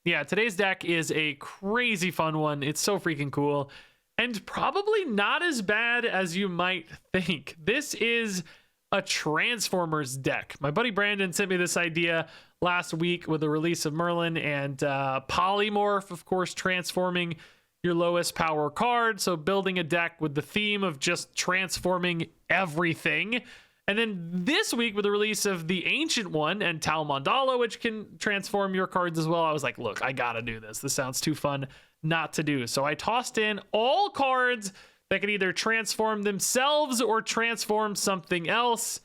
Yeah, today's deck is a crazy fun one. It's so freaking cool. And probably not as bad as you might think. This is a Transformers deck. My buddy Brandon sent me this idea last week with the release of Merlin and Polymorph, of course, transforming your lowest power card. So building a deck with the theme of just transforming everything. And then this week with the release of the Ancient One and Tal Mandala, which can transform your cards as well, I was like, look, I gotta do this. This sounds too fun not to do. So I tossed in all cards that can either transform themselves or transform something else.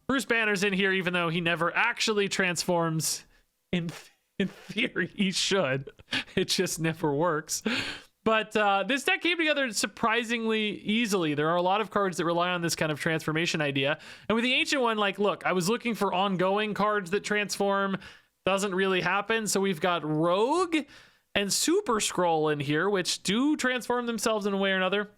Bruce Banner's in here, even though he never actually transforms. In theory, he should. It just never works. But this deck came together surprisingly easily. There are a lot of cards that rely on this kind of transformation idea. And with the Ancient One, like, look, I was looking for ongoing cards that transform. Doesn't really happen. So we've got Rogue and Super Scroll in here, which do transform themselves in a way or another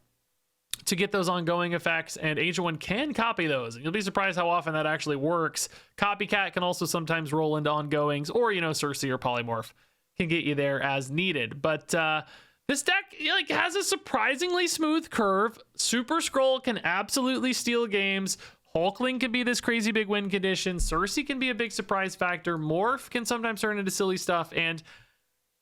to get those ongoing effects. And Ancient One can copy those. And you'll be surprised how often that actually works. Copycat can also sometimes roll into ongoings, or, you know, Cersei or Polymorph can get you there as needed. But this deck like has a surprisingly smooth curve. Super Scroll can absolutely steal games. Hulkling can be this crazy big win condition. Cersei can be a big surprise factor. Morph can sometimes turn into silly stuff. And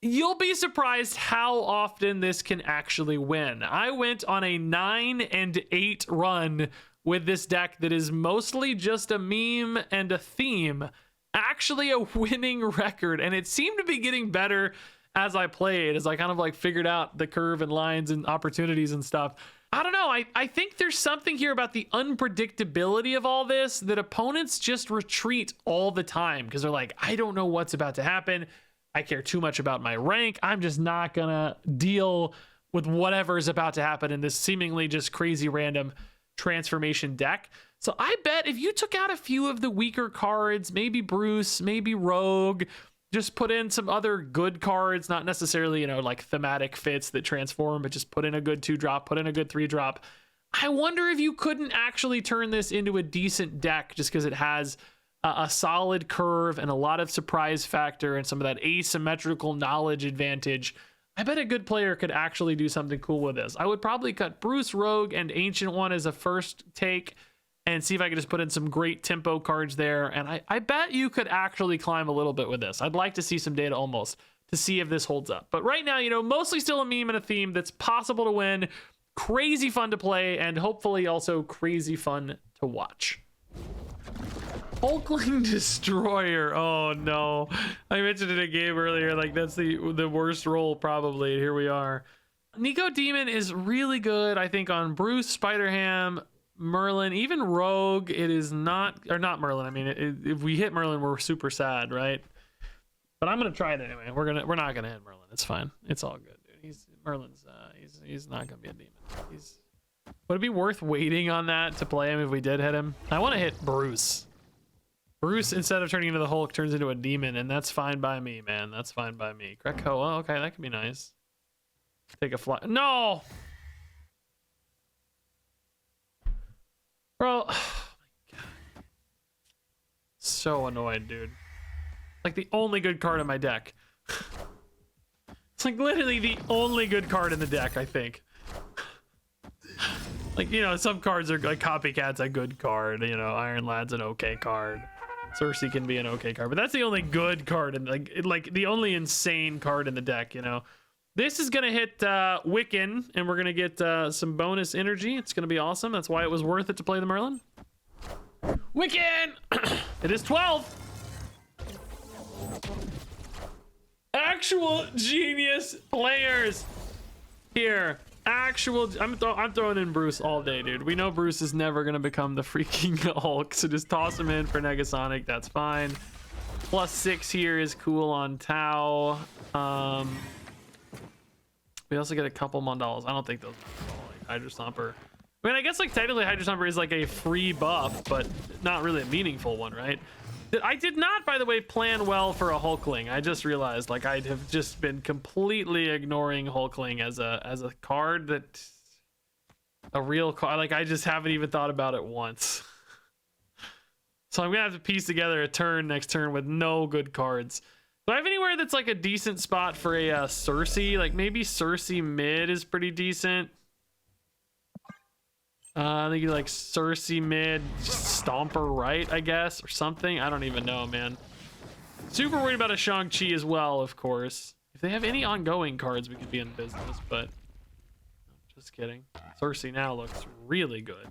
you'll be surprised how often this can actually win. I went on a 9-8 run with this deck that is mostly just a meme and a theme. Actually a winning record. And it seemed to be getting better as I played, as I kind of like figured out the curve and lines and opportunities and stuff. I don't know. I think there's something here about the unpredictability of all this that opponents just retreat all the time because they're like, I don't know what's about to happen. I care too much about my rank. I'm just not gonna deal with whatever is about to happen in this seemingly just crazy random transformation deck. So I bet if you took out a few of the weaker cards, maybe Bruce, maybe Rogue, just put in some other good cards, not necessarily, you know, like thematic fits that transform, but just put in a good 2-drop, put in a good 3-drop. I wonder if you couldn't actually turn this into a decent deck just because it has a solid curve and a lot of surprise factor and some of that asymmetrical knowledge advantage. I bet a good player could actually do something cool with this. I would probably cut Bruce, Rogue, and Ancient One as a first take and see if I could just put in some great tempo cards there. And I bet you could actually climb a little bit with this. I'd like to see some data almost to see if this holds up. But right now, you know, mostly still a meme and a theme that's possible to win, crazy fun to play, and hopefully also crazy fun to watch. Hulkling Destroyer. Oh no. I mentioned in a game earlier, like that's the worst roll probably. Here we are. Nico Demon is really good, I think, on Bruce, Spider-Ham, Merlin, even Rogue. It is not, or not Merlin. I mean, if we hit Merlin, we're super sad, right? But I'm gonna try it anyway. We're not gonna hit Merlin. It's fine. It's all good, dude. Merlin's he's not gonna be a demon. Would it be worth waiting on that to play him if we did hit him? I want to hit Bruce. Bruce, instead of turning into the Hulk, turns into a demon, and that's fine by me, man. That's fine by me. Krakoa, okay, that could be nice. Take a fly. No! Bro, oh my god. So annoyed, dude. Like the only good card in my deck. It's like literally the only good card in the deck, I think. Like, you know, some cards are like Copycat's a good card, you know, Iron Lad's an okay card. Cersei can be an okay card, but that's the only good card and like the only insane card in the deck, you know. This is gonna hit Wiccan, and we're gonna get some bonus energy. It's gonna be awesome. That's why it was worth it to play the Merlin. Wiccan! It is 12. Actual genius players here. I'm throwing in Bruce all day, dude. We know Bruce is never gonna become the freaking Hulk, so just toss him in for Negasonic. That's fine. +6 here is cool on Tau. We also get a couple Mandalas. I don't think those are like Hydra Stomper. I mean, I guess like technically Hydra Stomper is like a free buff, but not really a meaningful one, right? I did not, by the way, plan well for a Hulkling. I just realized, like, I have just been completely ignoring Hulkling as a card that a real card. Like, I just haven't even thought about it once. So I'm gonna have to piece together a turn next turn with no good cards. Do I have anywhere that's like a decent spot for a Cersei? Like maybe Cersei mid is pretty decent. I think you like Cersei mid, Stomper right, I guess, or something. I don't even know, man. Super worried about a Shang-Chi as well, of course. If they have any ongoing cards, we could be in business, but just kidding. Cersei now looks really good.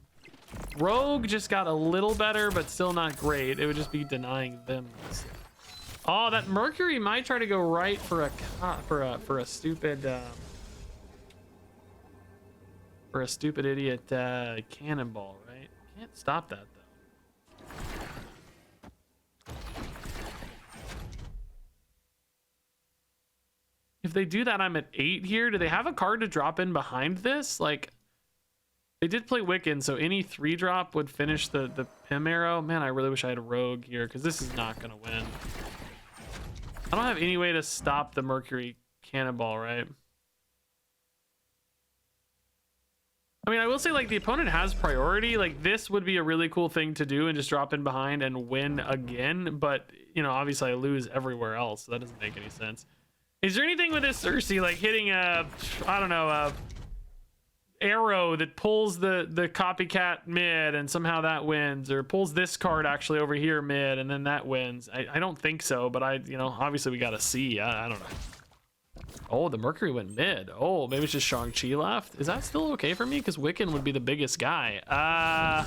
Rogue just got a little better, but still not great. It would just be denying them. Oh, that Mercury might try to go right for a stupid idiot cannonball, right? Can't stop that though. If they do that, I'm at 8 here. Do they have a card to drop in behind this? Like, they did play Wiccan, so any 3-drop would finish the Pym arrow. Man, I really wish I had a Rogue here, because this is not going to win. I don't have any way to stop the Mercury cannonball, right? I mean, I will say, like, the opponent has priority. Like, this would be a really cool thing to do and just drop in behind and win again. But, you know, obviously I lose everywhere else, so that doesn't make any sense. Is there anything with this Cersei, like hitting a, I don't know, a arrow that pulls the copycat mid and somehow that wins, or pulls this card actually over here mid and then that wins? I don't think so, but you know, obviously we got to see. I don't know. Oh, the Mercury went mid. Oh, maybe it's just Shang-Chi left. Is that still okay for me? Because Wiccan would be the biggest guy.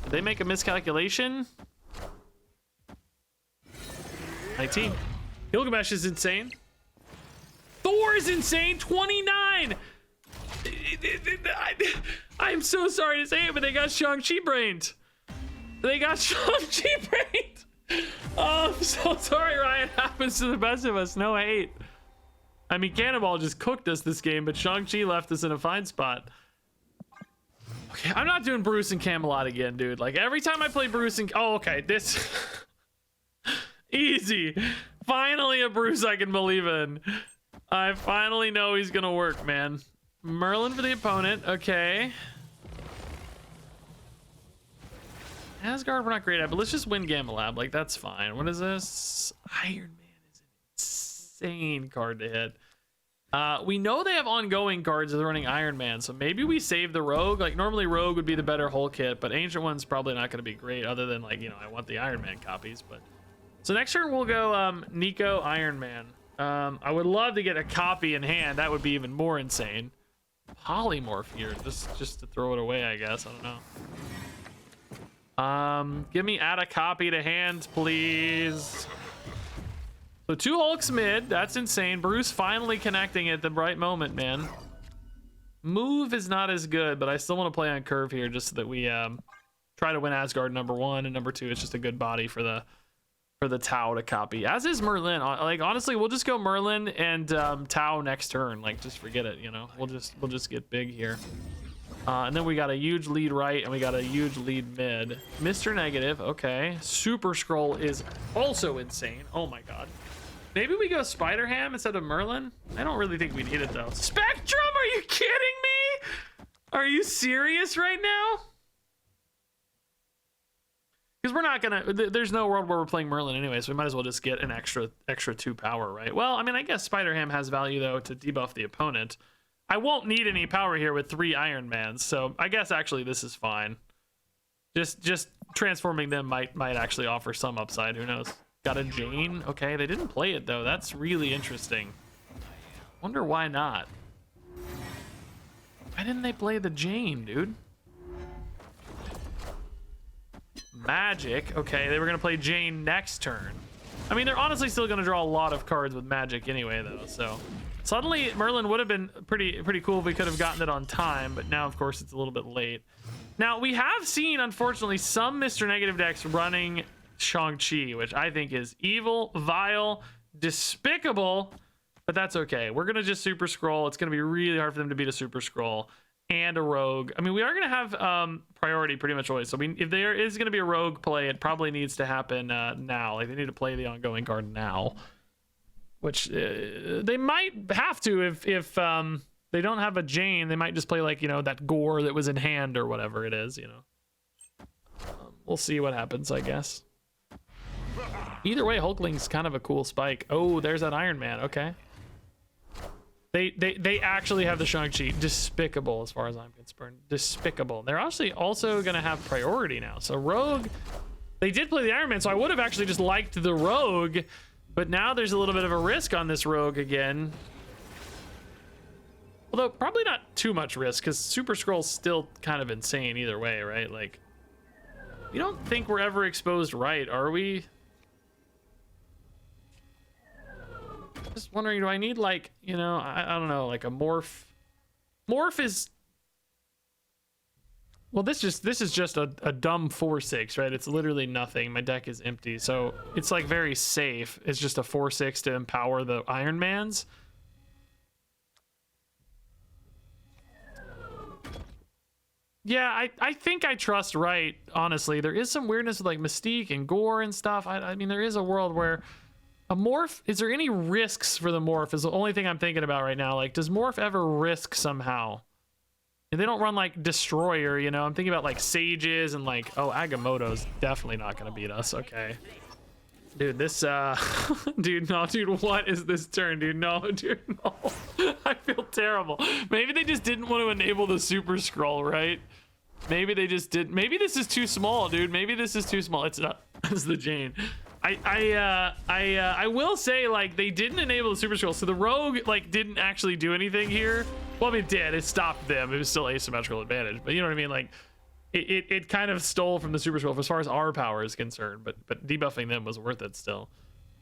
Did they make a miscalculation? 19. Gilgamesh is insane. Thor is insane. 29. I'm so sorry to say it, but they got Shang-Chi brained. They got Shang-Chi brained. Oh, I'm so sorry, Ryan. It happens to the best of us. No hate. I mean, Cannonball just cooked us this game, but Shang-Chi left us in a fine spot. Okay, I'm not doing Bruce and Camelot again, dude. Like, every time I play Bruce and... Oh, okay, this... Easy. Finally a Bruce I can believe in. I finally know he's gonna work, man. Merlin for the opponent. Okay. Asgard we're not great at, but let's just win Gamma Lab. Like, that's fine. What is this? Iron Man is an insane card to hit. We know they have ongoing cards that are running Iron Man, so maybe we save the Rogue. Like, normally Rogue would be the better whole kit, but Ancient One's probably not going to be great, other than, like, you know, I want the Iron Man copies. But so next turn we'll go Nico Iron Man. I would love to get a copy in hand. That would be even more insane. Polymorph here, just to throw it away, I guess. I don't know. Give me add a copy to hand, please. So 2 Hulks mid, that's insane. Bruce finally connecting at the right moment, man. Move is not as good, but I still want to play on curve here just so that we try to win Asgard #1, and #2 it's just a good body for the Tau to copy. As is Merlin. Like, honestly, we'll just go Merlin and Tau next turn. Like, just forget it, you know. We'll just get big here. And then we got a huge lead right, and we got a huge lead mid. Mr. Negative, okay. Super Scroll is also insane. Oh my god. Maybe we go Spider-Ham instead of Merlin? I don't really think we need it, though. Spectrum, are you kidding me? Are you serious right now? Because we're not gonna, there's no world where we're playing Merlin anyway, so we might as well just get an extra 2 power, right? Well, I mean, I guess Spider-Ham has value, though, to debuff the opponent. I won't need any power here with 3 Iron Mans, so I guess actually this is fine. Just transforming them might actually offer some upside, who knows? Got a Jane. Okay, they didn't play it, though. That's really interesting. Wonder why not. Why didn't they play the Jane, dude? Magic. Okay, they were going to play Jane next turn. I mean, they're honestly still going to draw a lot of cards with Magic anyway, though, so... Suddenly, Merlin would have been pretty cool if we could have gotten it on time, but now, of course, it's a little bit late. Now, we have seen, unfortunately, some Mr. Negative decks running Shang-Chi, which I think is evil, vile, despicable, but that's okay. We're going to just Super Scroll. It's going to be really hard for them to beat a Super Scroll and a Rogue. I mean, we are going to have priority pretty much always. So if there is going to be a Rogue play, it probably needs to happen now. Like, they need to play the ongoing card now, which they might have to if they don't have a Jane. They might just play, like, you know, that Gore that was in hand or whatever it is, you know. We'll see what happens, I guess. Either way, Hulkling's kind of a cool spike. Oh, there's that Iron Man. Okay. They actually have the Shang-Chi. Despicable as far as I'm concerned. Despicable. They're actually also going to have priority now. So Rogue, they did play the Iron Man, so I would have actually just liked the Rogue, but now there's a little bit of a risk on this Rogue again. Although probably not too much risk, because Super Skrull's still kind of insane either way, right? Like, you don't think we're ever exposed right, are we? Just wondering, do I need, like, you know, I don't know, like a morph? Morph is... Well, this is just a dumb 4/6, right? It's literally nothing. My deck is empty, so it's like very safe. It's just a 4/6 to empower the Iron Mans. Yeah, I think I trust right, honestly. There is some weirdness with like Mystique and Gore and stuff. I mean, there is a world where a morph, is there any risks for the morph is the only thing I'm thinking about right now. Like, does morph ever risk somehow? If they don't run like Destroyer, you know, I'm thinking about like Sages and like, oh, Agamotto's definitely not going to beat us. Okay. Dude, this, dude, no, dude, what is this turn, dude? No, dude, no. I feel terrible. Maybe they just didn't want to enable the Super Skrull, right? Maybe they just didn't. Maybe this is too small, dude. Maybe this is too small. It's not. It's the Jane. I will say, like, they didn't enable the Super Skrull, so the Rogue, like, didn't actually do anything here. Well, I mean, it did. It stopped them. It was still asymmetrical advantage, but you know what I mean? Like, it kind of stole from the Super Skrull as far as our power is concerned, but debuffing them was worth it still.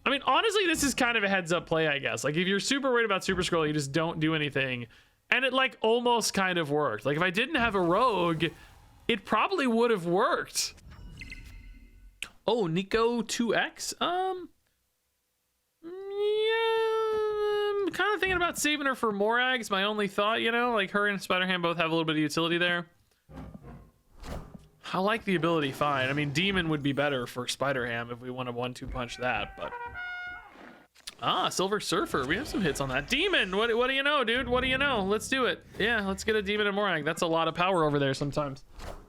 I mean, honestly, this is kind of a heads up play, I guess. Like, if you're super worried about Super Skrull, you just don't do anything. And it, like, almost kind of worked. Like, if I didn't have a Rogue, it probably would have worked. Oh, Nico 2X? Yeah, I'm kind of thinking about saving her for Morags. My only thought, you know, like her and Spider-Ham both have a little bit of utility there. I like the ability fine. I mean, Demon would be better for Spider-Ham if we want to 1-2 punch that, but... Ah, Silver Surfer. We have some hits on that. Demon! What do you know, dude? What do you know? Let's do it. Yeah, let's get a Demon and Morag. That's a lot of power over there sometimes.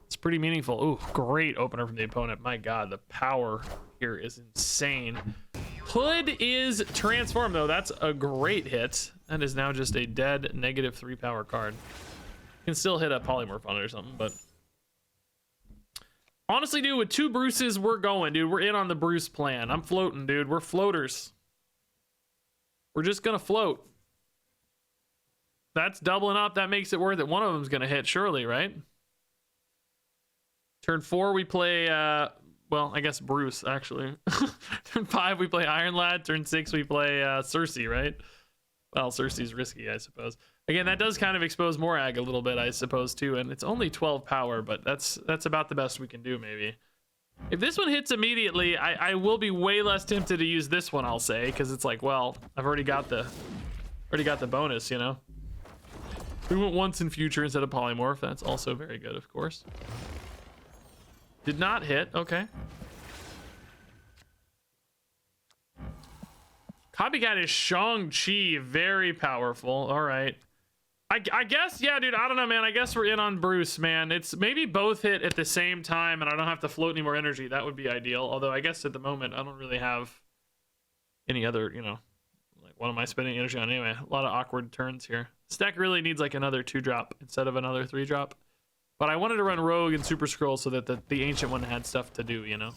It's pretty meaningful. Ooh, great opener from the opponent. My God, the power here is insane. Hood is transformed, though. That's a great hit. That is now just a dead -3 power card. You can still hit a polymorph on it or something, but... Honestly, dude, with 2 Bruces, we're going, dude. We're in on the Bruce plan. I'm floating, dude. We're floaters. We're just gonna float. That's doubling up. That makes it worth it. One of them's gonna hit, surely, right? Turn 4, we play, well, I guess Bruce, actually. Turn 5, we play Iron Lad. Turn 6, we play Cersei, right? Well, Cersei's risky, I suppose. Again, that does kind of expose Morag a little bit, I suppose, too. And it's only 12 power, but that's about the best we can do, maybe. If this one hits immediately, I will be way less tempted to use this one, I'll say, because it's like, well, I've already got the bonus, you know? We went once in future instead of polymorph. That's also very good, of course. Did not hit. Okay. Copycat is Shang-Chi. Very powerful. All right. I guess, yeah, dude, I don't know, man. I guess we're in on Bruce, man. It's maybe both hit at the same time and I don't have to float any more energy. That would be ideal. Although I guess at the moment, I don't really have any other, you know, like what am I spending energy on anyway? A lot of awkward turns here. This deck really needs like another 2-drop instead of another 3-drop. But I wanted to run Rogue and Super Skrull so that the Ancient one had stuff to do, you know?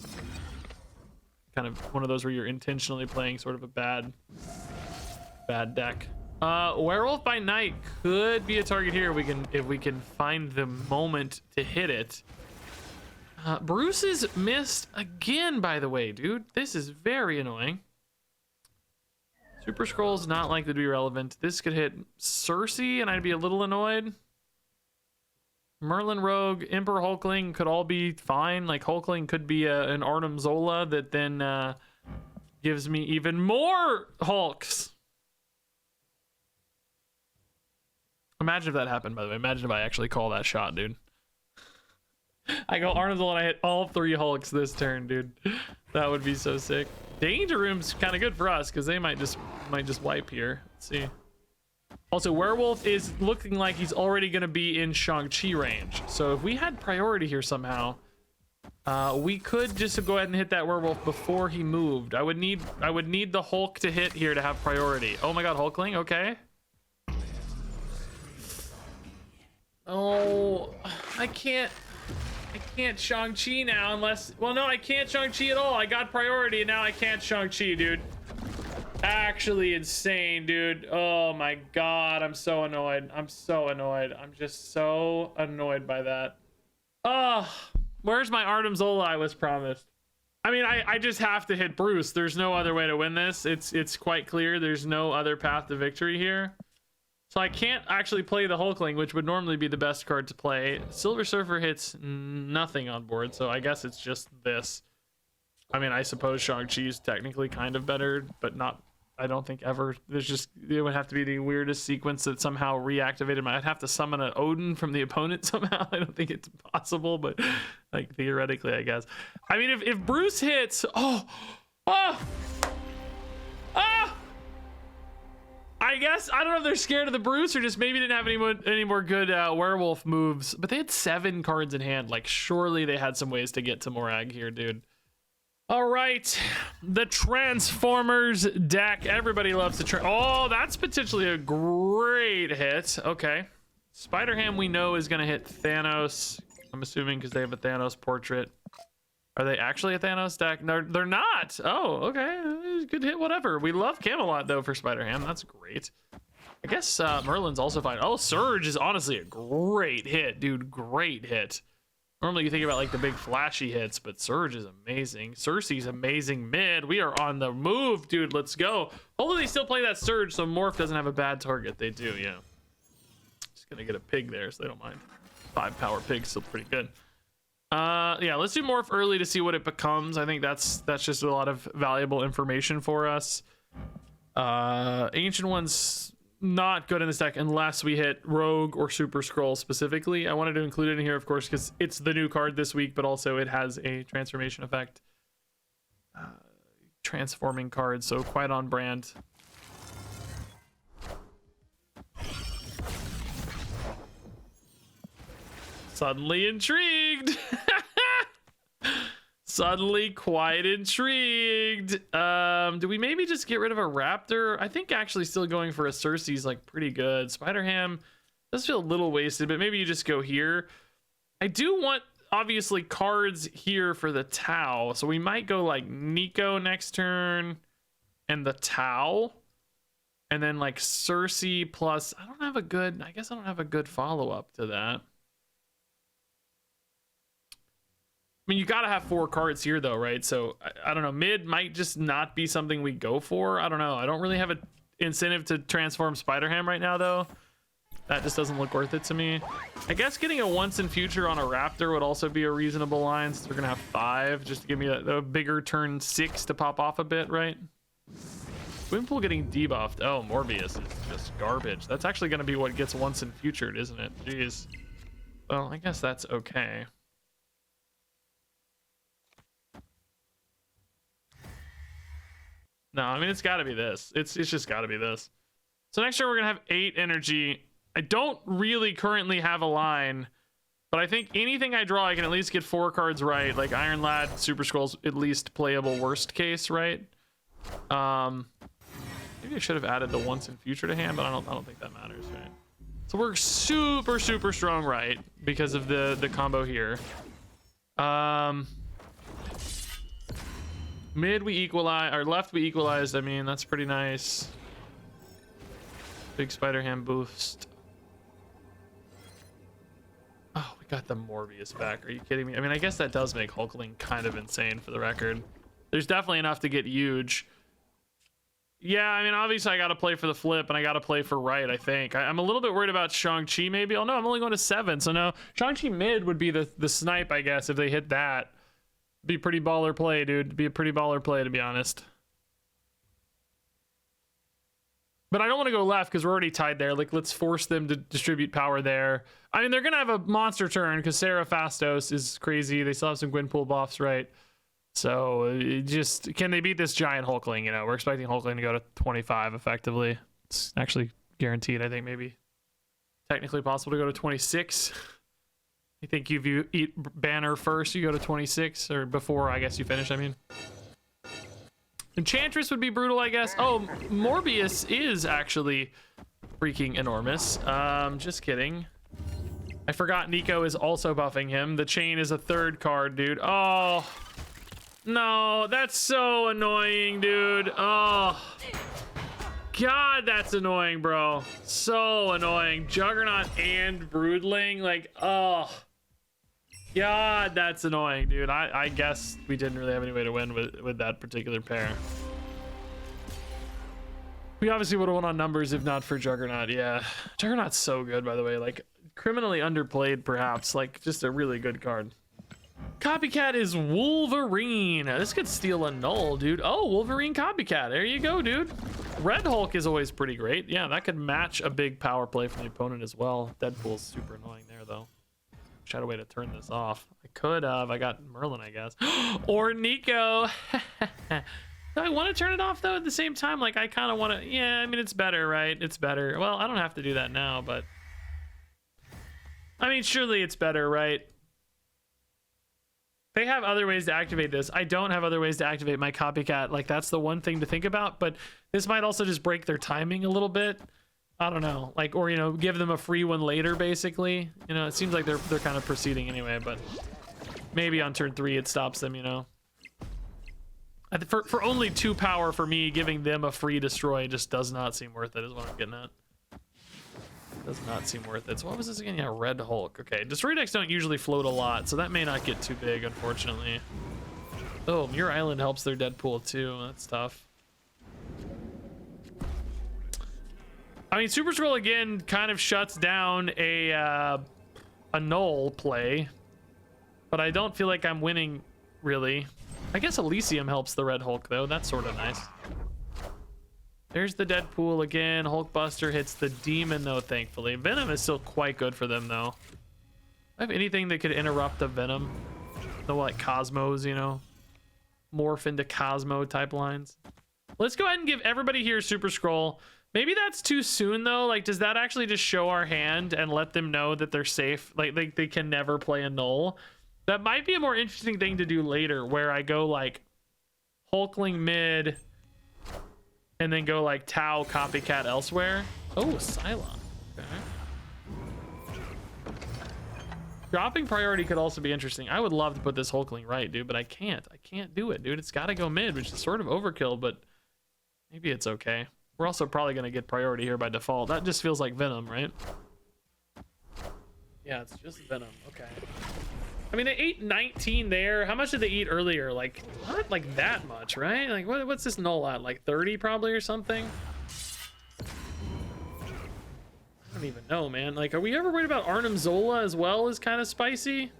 Kind of one of those where you're intentionally playing sort of a bad deck. Werewolf by Night could be a target here if we can find the moment to hit it. Bruce is missed again, by the way, dude. This is very annoying. Super Skrull's not likely to be relevant. This could hit Cersei and I'd be a little annoyed. Merlin Rogue, Emperor Hulkling could all be fine. Like Hulkling could be an Arnim Zola that then gives me even more Hulks. Imagine if that happened, by the way. Imagine if I actually call that shot, dude. I go Arnim Zola and I hit all 3 Hulks this turn, dude. That would be so sick. Danger Room's kind of good for us because they might just wipe here. Let's see. Also, Werewolf is looking like he's already going to be in Shang-Chi range. So if we had priority here somehow, We could just go ahead and hit that werewolf before he moved. I would need the Hulk to hit here to have priority. Oh my god, Hulkling, okay. Oh, I can't Shang-Chi now unless, well, no, I can't Shang-Chi at all. I got priority and now I can't Shang-Chi, dude. Actually insane, dude. Oh my god, I'm so annoyed. I'm so annoyed. I'm just so annoyed by that. Oh, where's my Artem Zola I was promised? I mean, I just have to hit Bruce. There's no other way to win this. It's quite clear. There's no other path to victory here. So I can't actually play the Hulkling, which would normally be the best card to play. Silver Surfer hits nothing on board, so I guess it's just this. I mean, I suppose Shang-Chi is technically kind of better, but not, I don't think ever. There's just, it would have to be the weirdest sequence that somehow reactivated my, I'd have to summon an Odin from the opponent somehow. I don't think it's possible, but like theoretically, I guess. I mean, if Bruce hits, I guess, I don't know if they're scared of the Bruce or just maybe didn't have any more good werewolf moves, but they had 7 cards in hand. Like, surely they had some ways to get to Morag here, dude. All right, the Transformers deck. Everybody loves the oh, that's potentially a great hit. Okay, Spider-Ham we know is gonna hit Thanos. I'm assuming because they have a Thanos portrait. Are they actually a Thanos deck? No, they're not. Oh, okay. Good hit, whatever. We love Camelot, though, for Spider-Ham. That's great. I guess Merlin's also fine. Oh, Surge is honestly a great hit, dude. Great hit. Normally you think about, like, the big flashy hits, but Surge is amazing. Cersei's amazing mid. We are on the move, dude. Let's go. Hopefully they still play that Surge so Morph doesn't have a bad target. They do, yeah. Just gonna get a pig there, so they don't mind. 5 power pig, still pretty good. Yeah, let's do Morph early to see what it becomes. I think that's just a lot of valuable information for us. Ancient One's not good in this deck unless we hit Rogue or Super Skrull specifically. I wanted to include it in here, of course, because it's the new card this week, but also it has a transformation effect. Transforming card, so quite on brand. Suddenly intrigued. Suddenly quite intrigued. Do we maybe just get rid of a Raptor? I think actually still going for a Cersei's like pretty good. Spider-Ham does feel a little wasted, but maybe you just go here. I do want obviously cards here for the Tau, so we might go like Nico next turn and the Tau, and then like Cersei plus, I guess I don't have a good follow-up to that. I mean, you gotta have 4 cards here though, right? So I don't know, mid might just not be something we go for. I don't know. I don't really have an incentive to transform Spider-Ham right now though. That just doesn't look worth it to me. I guess getting a once in future on a Raptor would also be a reasonable line, since we're gonna have 5 just to give me a bigger turn 6 to pop off a bit, right? Gwynpool getting debuffed. Oh, Morbius is just garbage. That's actually gonna be what gets once in futured, isn't it? Jeez. Well, I guess that's okay. No, I mean, it's got to be this. It's just got to be this. So next turn, we're going to have 8 energy. I don't really currently have a line, but I think anything I draw, I can at least get 4 cards right. Like Iron Lad, Super Skrull's at least playable worst case, right? Maybe I should have added the once in future to hand, but I don't think that matters, right? So we're super, super strong right because of the combo here. Mid we equalize, or left we equalized. I mean, that's pretty nice. Big Spider-Ham boost. Oh, we got the Morbius back. Are you kidding me? I mean, I guess that does make Hulkling kind of insane for the record. There's definitely enough to get huge. Yeah, I mean, obviously I got to play for the flip and I got to play for right, I think. I'm a little bit worried about Shang-Chi maybe. Oh no, I'm only going to 7. So no, Shang-Chi mid would be the snipe, I guess, if they hit that. Be pretty baller play, dude. Be a pretty baller play, to be honest. But I don't want to go left because we're already tied there. Like, let's force them to distribute power there. I mean, they're going to have a monster turn because Sarah Fastos is crazy. They still have some Gwynpool buffs, right? So, just, can they beat this giant Hulkling? You know, we're expecting Hulkling to go to 25 effectively. It's actually guaranteed, I think, maybe. Technically possible to go to 26. You think you eat banner first, you go to 26, or before I guess you finish, I mean. Enchantress would be brutal, I guess. Oh, Morbius is actually freaking enormous. Just kidding. I forgot Nico is also buffing him. The chain is a third card, dude. Oh, no, that's so annoying, dude. Oh, God, that's annoying, bro. So annoying. Juggernaut and Broodling, like, oh. God, that's annoying, dude. I guess we didn't really have any way to win with that particular pair. We obviously would have won on numbers if not for Juggernaut. Yeah, Juggernaut's so good, by the way. Like, criminally underplayed, perhaps. Like, just a really good card. Copycat is Wolverine. This could steal a null, dude. Oh, Wolverine Copycat. There you go, dude. Red Hulk is always pretty great. Yeah, that could match a big power play from the opponent as well. Deadpool's super annoying there, though. Wish I had a way to turn this off. I could have. I got Merlin, I guess. Or Nico. Do I want to turn it off, though, at the same time? Like, I kind of want to... Yeah, I mean, it's better, right? It's better. Well, I don't have to do that now, but... I mean, surely it's better, right? They have other ways to activate this. I don't have other ways to activate my Copycat. Like, that's the one thing to think about, but this might also just break their timing a little bit. I don't know, like, or, you know, give them a free one later, basically. You know, it seems like they're kind of proceeding anyway, but maybe on turn 3 it stops them, you know. For only 2 power, for me, giving them a free destroy just does not seem worth it, is what I'm getting at. Does not seem worth it. So what was this again? Yeah, Red Hulk. Okay, destroy decks don't usually float a lot, so that may not get too big, unfortunately. Oh, Muir Island helps their Deadpool too. That's tough. I mean, Super Scroll again kind of shuts down a null play, but I don't feel like I'm winning really. I guess Elysium helps the Red Hulk though. That's sort of nice. There's the Deadpool again. Hulkbuster hits the Demon though, thankfully. Venom is still quite good for them though. I have anything that could interrupt the Venom. The like Cosmos, you know, morph into Cosmo type lines. Let's go ahead and give everybody here Super Scroll. Maybe that's too soon though. Like, does that actually just show our hand and let them know that they're safe? Like they can never play a null. That might be a more interesting thing to do later, where I go like Hulkling mid and then go like Tau Copycat elsewhere. Oh, Psylocke. Okay. Dropping priority could also be interesting. I would love to put this Hulkling right, dude, but I can't. I can't do it, dude. It's got to go mid, which is sort of overkill, but maybe it's okay. We're also probably going to get priority here by default. That just feels like Venom, right? Yeah, it's just Venom. Okay. I mean, they ate 19 there. How much did they eat earlier? Like, not like that much, right? Like, what's this null at? Like 30 probably or something? I don't even know, man. Like, are we ever worried about Arnim Zola as well as kind of spicy?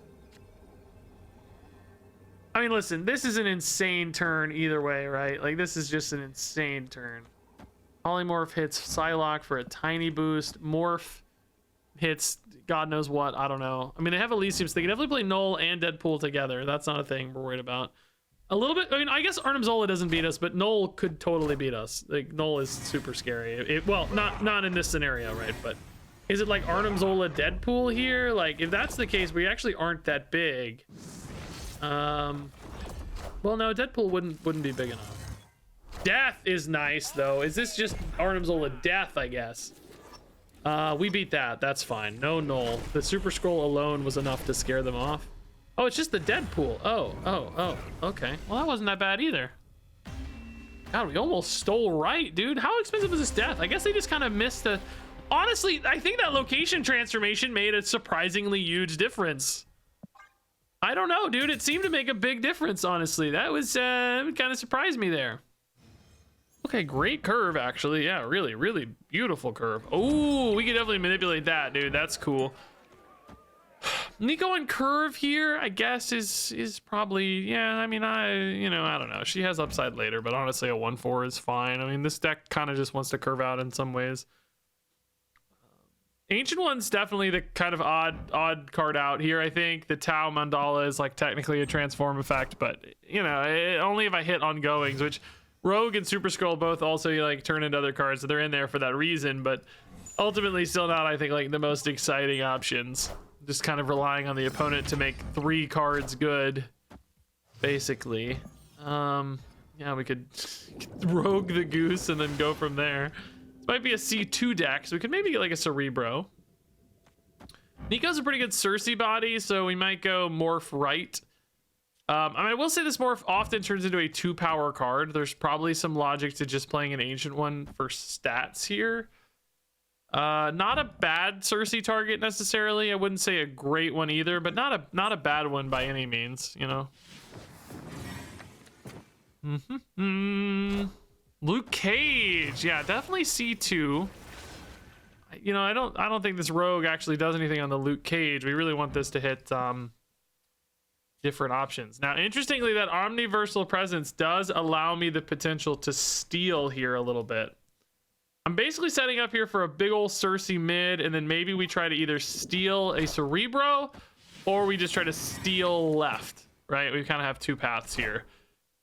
I mean, listen, this is an insane turn either way, right? Like, this is just an insane turn. Polymorph hits Psylocke for a tiny boost. Morph hits God knows what. I don't know. I mean, they have Elysium, so they can definitely play Null and Deadpool together. That's not a thing we're worried about. A little bit. I mean, I guess Arnim Zola doesn't beat us, but Null could totally beat us. Like, Null is super scary. Well, not in this scenario, right? But is it like Arnim Zola Deadpool here? Like, if that's the case, we actually aren't that big. Well, no, Deadpool wouldn't be big enough. Death is nice though. Is this just Arnim Zola Death, I guess? We beat that. That's fine. No null. The Super Scroll alone was enough to scare them off. Oh, it's just the Deadpool. Oh, okay. Well, that wasn't that bad either. God, we almost stole right, dude. How expensive was this Death? I guess they just kind of missed a... Honestly, I think that location transformation made a surprisingly huge difference. I don't know, dude. It seemed to make a big difference, honestly. That was kind of surprised me there. Okay, great curve, actually. Yeah, really, really beautiful curve. Oh, we can definitely manipulate that, dude. That's cool. Nico on curve here, I guess, is probably... Yeah, I mean, I don't know. She has upside later, but honestly, a 1-4 is fine. I mean, this deck kind of just wants to curve out in some ways. Ancient One's definitely the kind of odd card out here, I think. The Tau Mandala is, like, technically a transform effect, but, you know, only if I hit ongoings, which... Rogue and Super Scroll both also like turn into other cards, so they're in there for that reason, but ultimately still not, I think, like the most exciting options. Just kind of relying on the opponent to make 3 cards good, basically. Yeah, we could rogue the goose and then go from there. This might be a C2 deck, so we could maybe get like a Cerebro. Nico's a pretty good Cersei body, so we might go Morph right. I mean, I will say this Morph often turns into a 2-power card. There's probably some logic to just playing an Ancient one for stats here. Not a bad Cersei target necessarily. I wouldn't say a great one either, but not a bad one by any means, you know. Luke Cage, yeah, definitely C2. You know, I don't think this rogue actually does anything on the Luke Cage. We really want this to hit different options. Now, interestingly, that Omniversal Presence does allow me the potential to steal here a little bit. I'm basically setting up here for a big old Cersei mid, and then maybe we try to either steal a Cerebro or we just try to steal left, right? We kind of have 2 paths here,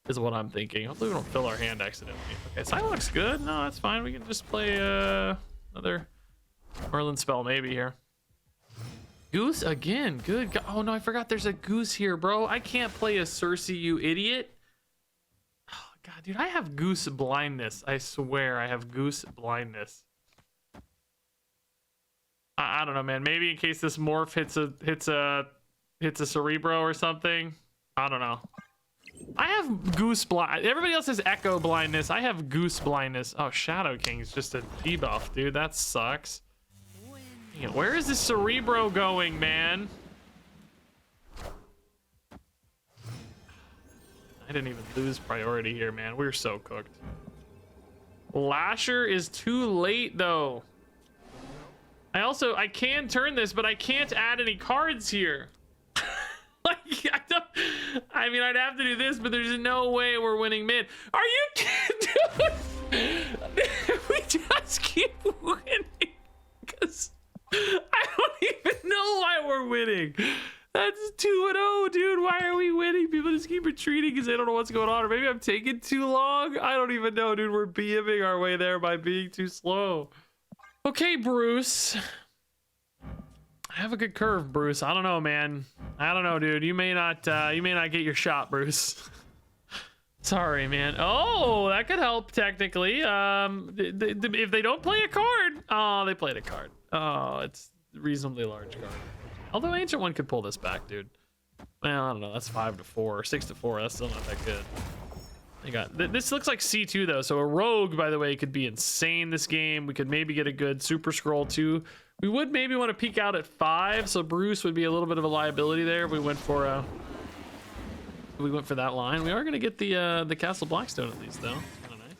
is what I'm thinking. Hopefully we don't fill our hand accidentally. Okay, Psylocke's good. No, that's fine. We can just play another Merlin spell maybe here. Goose again. Good. Oh no, I forgot there's a goose here, bro. I can't play a Cersei, you idiot. Oh, God, dude, I have goose blindness. I swear I have goose blindness. I don't know, man. Maybe in case this morph hits a Cerebro or something. I don't know. I have goose blind. Everybody else has echo blindness. I have goose blindness. Oh, Shadow King's just a debuff, dude. That sucks. Man, where is this Cerebro going, man? I didn't even lose priority here, man. We're so cooked. Lasher is too late, though. I can turn this, but I can't add any cards here. Like, I mean, I'd have to do this, but there's no way we're winning mid. Are you kidding? Dude, we just keep winning. Because I don't even know why we're winning. That's 2-0, dude. Why are we winning? People just keep retreating because they don't know what's going on. Or maybe I'm taking too long. I don't even know, dude. We're BMing our way there by being too slow. Okay, Bruce. I have a good curve, Bruce. I don't know, man. I don't know, dude. You may not get your shot, Bruce. Sorry, man. Oh, that could help technically. If they don't play a card, oh, they played a card. Oh, it's a reasonably large card. Although Ancient one could pull this back, dude. Well, I don't know. That's 5-4 or 6-4. That's still not that good. They got this. Looks like C2 though, so a rogue, by the way, could be insane this game. We could maybe get a good Super Scroll too. We would maybe want to peek out at 5, so Bruce would be a little bit of a liability there if we went for that line. We are going to get the Castle Blackstone at least, though. Kind of nice.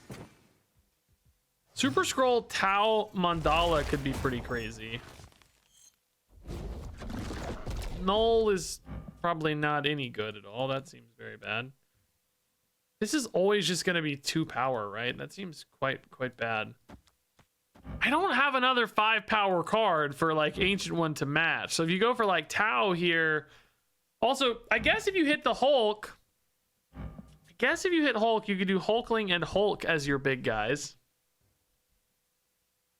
Super Scroll Tau Mandala could be pretty crazy. Null is probably not any good at all. That seems very bad. This is always just going to be 2 power, right? That seems quite bad. I don't have another 5 power card for like Ancient one to match. So if you go for like Tau here, also, I guess if you hit the Hulk, you could do Hulkling and Hulk as your big guys.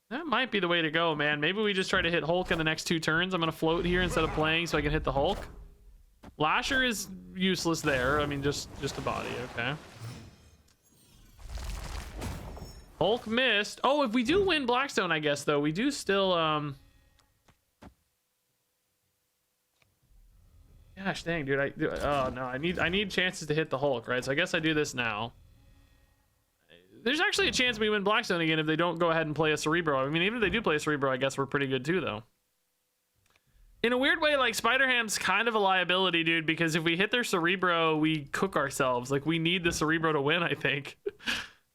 That might be the way to go, man. Maybe we just try to hit Hulk in the next 2 turns. I'm going to float here instead of playing so I can hit the Hulk. Lasher is useless there. I mean, just a body, okay. Hulk missed. Oh, if we do win Blackstone, I guess, though, we do still, gosh dang, dude, oh no, I need chances to hit the Hulk, right? So I guess I do this now. There's actually a chance we win Blackstone again if they don't go ahead and play a Cerebro. I mean, even if they do play a Cerebro, I guess we're pretty good too, though. In a weird way, like, Spider-Ham's kind of a liability, dude, because if we hit their Cerebro, we cook ourselves. Like, we need the Cerebro to win, I think.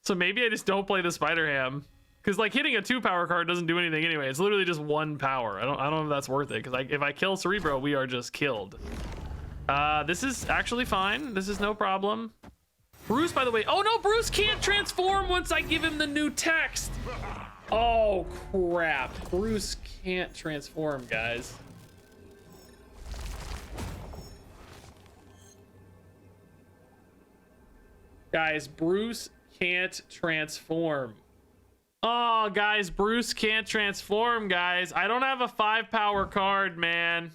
So maybe I just don't play the Spider-Ham. Because, like, hitting a 2 power card doesn't do anything anyway. It's literally just 1 power. I don't know if that's worth it. Because if I kill Cerebro, we are just killed. This is actually fine. This is no problem. Bruce, by the way. Oh, no, Bruce can't transform once I give him the new text. Oh, crap. Bruce can't transform, guys. Guys, Bruce can't transform. Oh, guys, Bruce can't transform, guys. I don't have a 5 power card, man.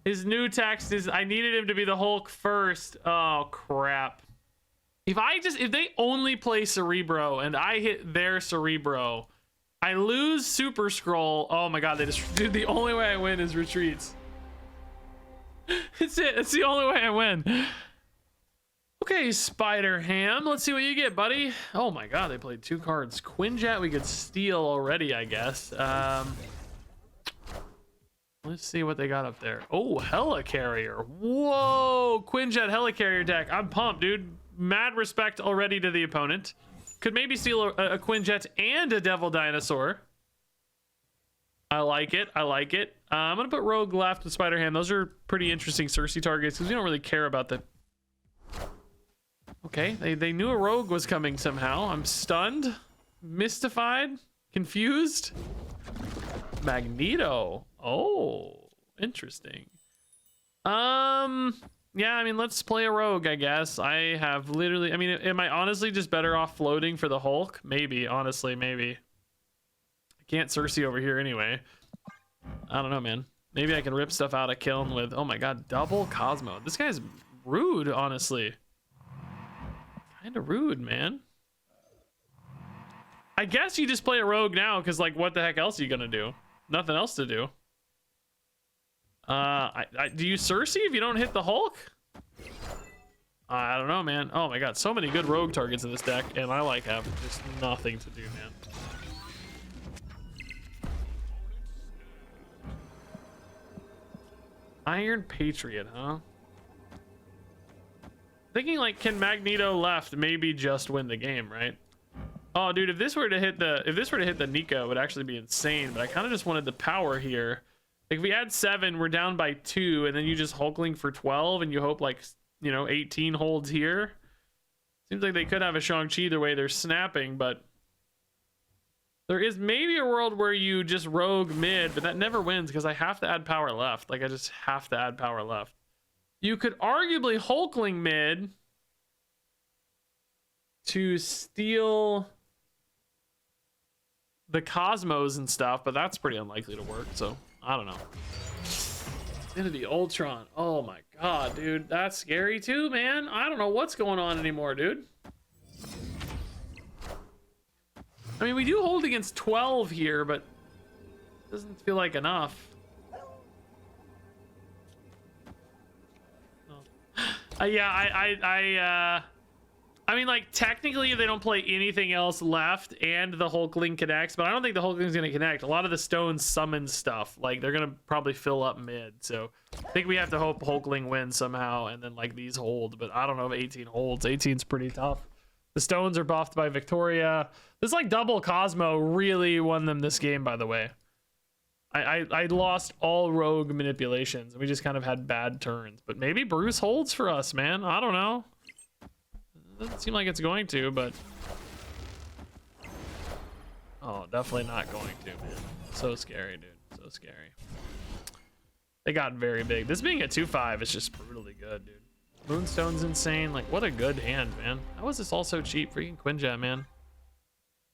His new text is, I needed him to be the Hulk first. Oh, crap. If they only play Cerebro and I hit their Cerebro, I lose Super Scroll. Oh my god, dude, the only way I win is retreats. It's it. It's the only way I win. Okay, Spider Ham. Let's see what you get, buddy. Oh my god, they played 2 cards. Quinjet we could steal already, I guess. Let's see what they got up there. Oh, Helicarrier. Whoa, Quinjet Helicarrier deck. I'm pumped, dude. Mad respect already to the opponent. Could maybe steal a Quinjet and a Devil Dinosaur. I like it. I like it. I'm going to put Rogue left with Spider Ham. Those are pretty interesting Cersei targets because we don't really care about the... Okay, they knew a Rogue was coming somehow. I'm stunned, mystified, confused. Magneto. Oh, interesting. Yeah, I mean, let's play a Rogue, I guess. I have literally, I mean, am I honestly just better off floating for the Hulk? Maybe, honestly, maybe. I can't Cersei over here anyway. I don't know, man. Maybe I can rip stuff out of Kiln with, oh my god, double Cosmo. This guy's rude, honestly. Kind of rude, man. I guess you just play a Rogue now, because, like, what the heck else are you gonna do? Nothing else to do. Do you Cersei if you don't hit the Hulk? I don't know, man. Oh my god, so many good Rogue targets in this deck, and I like have just nothing to do, man. Iron Patriot, huh? Thinking like, can Magneto left maybe just win the game, right? Oh, dude, if this were to hit the Nico, it would actually be insane. But I kind of just wanted the power here. Like, if we add 7, we're down by 2, and then you just Hulkling for 12, and you hope, like, you know, 18 holds here. Seems like they could have a Shang-Chi the way they're snapping, but there is maybe a world where you just Rogue mid, but that never wins because I have to add power left. Like, I just have to add power left. You could arguably Hulkling mid to steal the Cosmos and stuff, but that's pretty unlikely to work, so I don't know. Infinity Ultron. Oh my god, dude. That's scary too, man. I don't know what's going on anymore, dude. I mean, we do hold against 12 here, but it doesn't feel like enough. Oh. Yeah, I mean, like, technically, if they don't play anything else left and the Hulkling connects, but I don't think the Hulkling's going to connect. A lot of the stones summon stuff. Like, they're going to probably fill up mid. So I think we have to hope Hulkling wins somehow and then, like, these hold. But I don't know if 18 holds. 18's pretty tough. The stones are buffed by Victoria. This, like, double Cosmo really won them this game, by the way. I lost all Rogue manipulations. And we just kind of had bad turns. But maybe Bruce holds for us, man. I don't know. Doesn't seem like it's going to, but oh, definitely not going to, man. So scary, dude. So scary. They got very big. This being a 2/5 is just brutally good, dude. Moonstone's insane. Like, what a good hand, man. How is this all so cheap? Freaking Quinjet, man.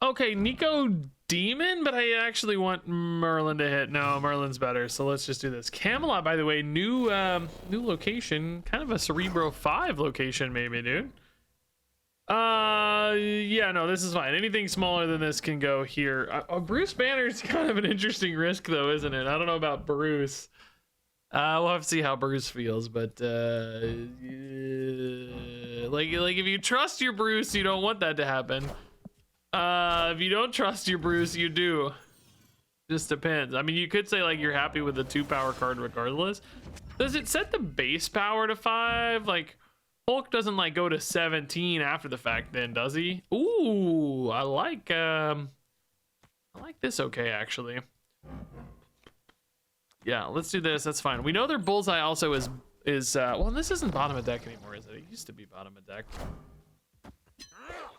Okay, Nico Demon, but I actually want Merlin to hit. No, Merlin's better, so let's just do this. Camelot, by the way, new location. Kind of a Cerebro 5 location, maybe, dude. Yeah, no, this is fine. Anything smaller than this can go here. Bruce Banner's kind of an interesting risk, though, isn't it? I don't know about Bruce. We'll have to see how Bruce feels, but like if you trust your Bruce, you don't want that to happen. If you don't trust your Bruce, you do. Just depends. I mean, you could say like you're happy with the 2-power card regardless. Does it set the base power to 5? Like, Hulk doesn't like go to 17 after the fact then, does he? Ooh, I like this okay, actually. Yeah, let's do this. That's fine. We know their bullseye also is well, this isn't bottom of deck anymore, is it? It used to be bottom of deck.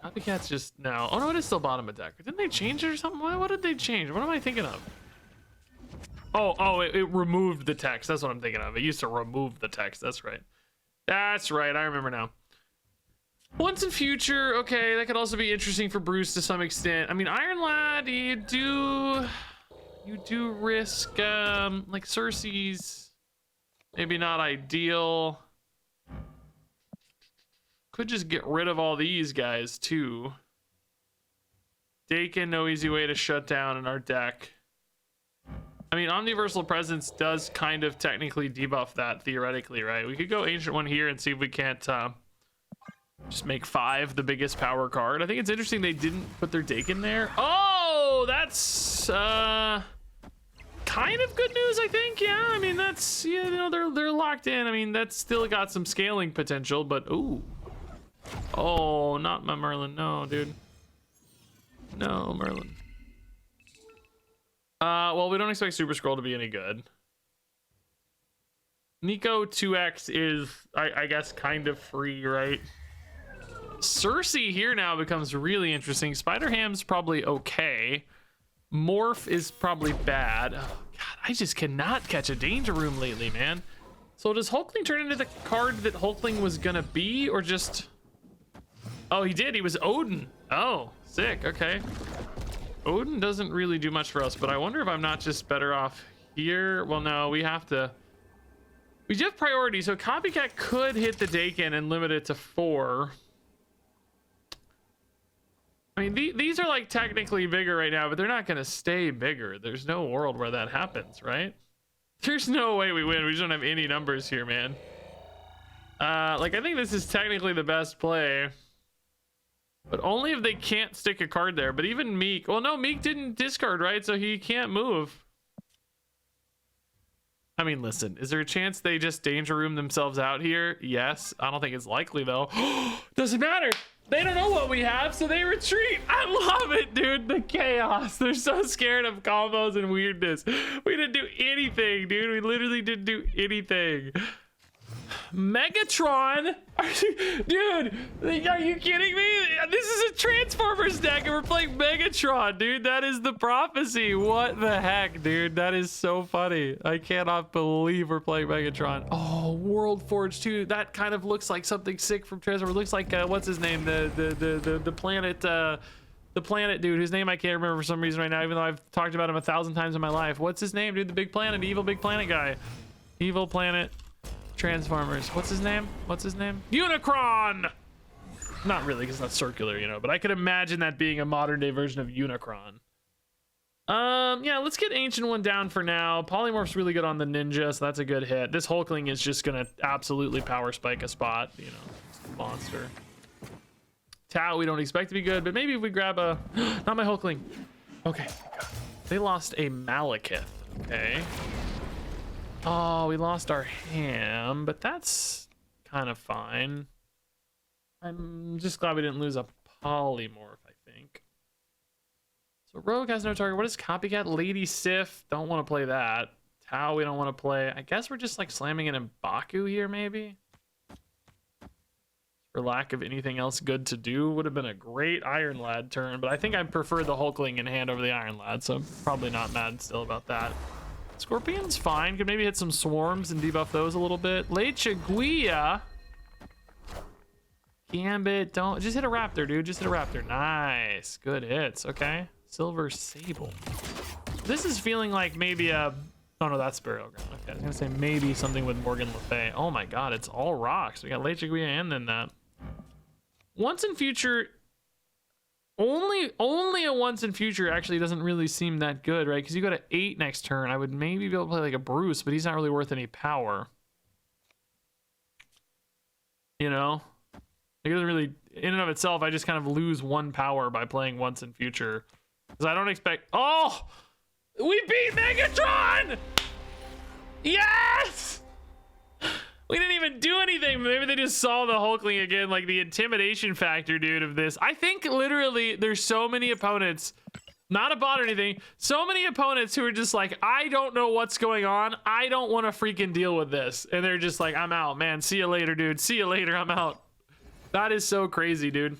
Copycat's just no. Oh no, it is still bottom of deck. Didn't they change it or something? What did they change? What am I thinking of? Oh, it removed the text. That's what I'm thinking of. It used to remove the text. That's right. That's right, I remember now. Once in future, okay, that could also be interesting for Bruce to some extent. I mean, Iron Lad, you do risk like Cersei's Maybe not ideal. Could just get rid of all these guys too. Dakin, no easy way to shut down in our deck. I mean, Omniversal Presence does kind of technically debuff that, theoretically, right? We could go Ancient One here and see if we can't just make 5 the biggest power card. I think it's interesting they didn't put their Dakin there. Oh, that's kind of good news, I think. Yeah, I mean, that's, you know, they're locked in. I mean, that's still got some scaling potential, but ooh. Oh, not my Merlin. No, dude. No, Merlin. Well, we don't expect Super Scroll to be any good. Nico 2X is, I guess, kind of free, right? Cersei here now becomes really interesting. Spider-Ham's probably okay. Morph is probably bad. Oh, God, I just cannot catch a Danger Room lately, man. So does Hulkling turn into the card that Hulkling was gonna be, or just... Oh, he did. He was Odin. Oh, sick. Okay. Odin doesn't really do much for us, but I wonder if I'm not just better off here. Well, no, we have to... We do have priority, so Copycat could hit the Dakin and limit it to 4. I mean, these are like technically bigger right now, but they're not going to stay bigger. There's no world where that happens, right? There's no way we win. We just don't have any numbers here, man. Like, I think this is technically the best play. But only if they can't stick a card there. But even Meek... Well, no, Meek didn't discard, right? So he can't move. I mean, listen. Is there a chance they just Danger Room themselves out here? Yes. I don't think it's likely, though. Doesn't matter. They don't know what we have, so they retreat. I love it, dude. The chaos. They're so scared of combos and weirdness. We didn't do anything, dude. We literally didn't do anything. Megatron? Dude, are you kidding me? This is a Transformers deck and we're playing Megatron, dude. That is the prophecy. What the heck, dude? That is so funny. I cannot believe we're playing Megatron. Oh, World Forge 2. That kind of looks like something sick from Transformers. It looks like what's his name? The planet the planet dude whose name I can't remember for some reason right now, even though I've talked about him 1,000 times in my life. What's his name, dude? The big planet, the evil big planet guy. Evil planet Transformers. What's his name? What's his name? Unicron! Not really, because it's not circular, you know, but I could imagine that being a modern day version of Unicron. Yeah, let's get Ancient One down for now. Polymorph's really good on the Ninja, so that's a good hit. This Hulkling is just gonna absolutely power spike a spot, you know, monster. Tau, we don't expect to be good, but maybe if we grab a... Not my Hulkling. Okay, they lost a Malekith, okay. Oh, we lost our Ham, but that's kind of fine. I'm just glad we didn't lose a Polymorph, I think. So Rogue has no target. What is Copycat? Lady Sif. Don't want to play that. Tau, we don't want to play. I guess we're just like slamming in M'Baku here, maybe? For lack of anything else good to do. Would have been a great Iron Lad turn, but I think I prefer the Hulkling in hand over the Iron Lad, so I'm probably not mad still about that. Scorpion's fine. Could maybe hit some swarms and debuff those a little bit. Lechuguilla. Gambit. Don't just hit a raptor, dude. Just hit a raptor. Nice. Good hits. Okay. Silver Sable. This is feeling like maybe a... Oh no, that's Burial Ground. Okay, I was gonna say maybe something with Morgan Le Fay. Oh my god, it's all rocks. We got Lechuguilla and then that. Once in Future... Only a Once in Future actually doesn't really seem that good, right? Because you go to 8 next turn. I would maybe be able to play like a Bruce, but he's not really worth any power. You know? It doesn't really, in and of itself, I just kind of lose 1 power by playing Once in Future. Because I don't expect... Oh! We beat Megatron! Yes! We didn't even do anything. Maybe they just saw the Hulkling again, like the intimidation factor, dude, of this. I think literally there's so many opponents, not a bot or anything, so many opponents who are just like, I don't know what's going on. I don't want to freaking deal with this. And they're just like, I'm out, man. See you later, dude. See you later. I'm out. That is so crazy, dude.